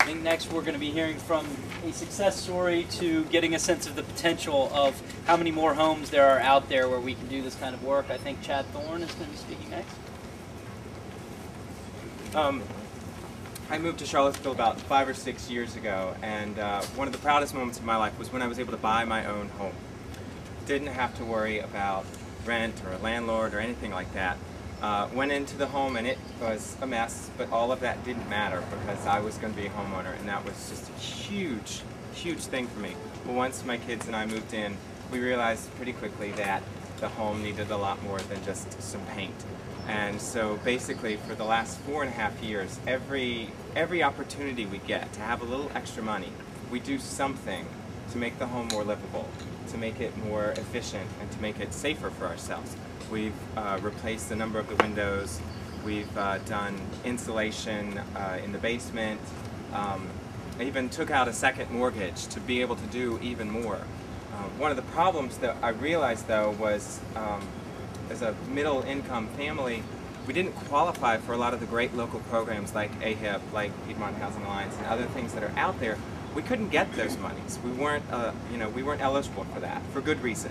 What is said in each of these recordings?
think next we're going to be hearing from a success story to getting a sense of the potential of how many more homes there are out there where we can do this kind of work. I think Chad Thorne is going to be speaking next. I moved to Charlottesville about 5 or 6 years ago, and one of the proudest moments of my life was when I was able to buy my own home. Didn't have to worry about rent or a landlord or anything like that. Went into the home and it was a mess, but all of that didn't matter because I was going to be a homeowner, and that was just a huge, huge thing for me. But once my kids and I moved in, we realized pretty quickly that the home needed a lot more than just some paint. And so basically for the last 4.5 years, every opportunity we get to have a little extra money, we do something to make the home more livable, to make it more efficient, and to make it safer for ourselves. We've replaced a number of the windows, we've done insulation in the basement, I even took out a second mortgage to be able to do even more. One of the problems that I realized though was as a middle-income family, we didn't qualify for a lot of the great local programs like AHIP, like Piedmont Housing Alliance, and other things that are out there. We couldn't get those monies. We weren't, we weren't eligible for that for good reason.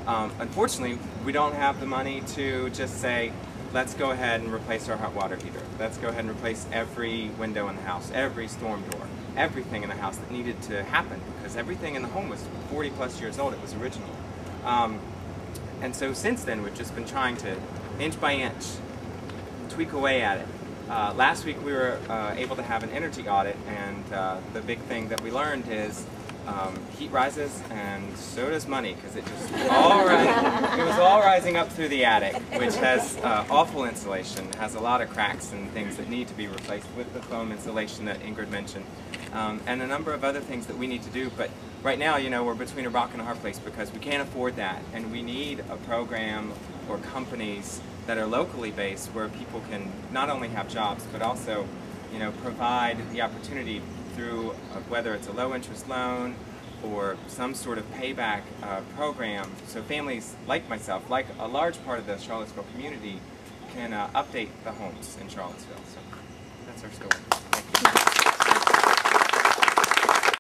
Unfortunately, we don't have the money to just say, let's go ahead and replace our hot water heater. Let's go ahead and replace every window in the house, every storm door, everything in the house that needed to happen, because everything in the home was 40+ years old. It was original. And so since then, we've just been trying to, inch by inch, tweak away at it. Last week we were able to have an energy audit, and the big thing that we learned is heat rises, and so does money, because it just it was all rising up through the attic, which has awful insulation, has a lot of cracks and things that need to be replaced with the foam insulation that Ingrid mentioned, and a number of other things that we need to do. But right now, we're between a rock and a hard place because we can't afford that, and we need a program or companies that are locally based where people can not only have jobs but also, provide the opportunity through whether it's a low-interest loan or some sort of payback program, so families like myself, like a large part of the Charlottesville community, can update the homes in Charlottesville. So that's our story. Thank you.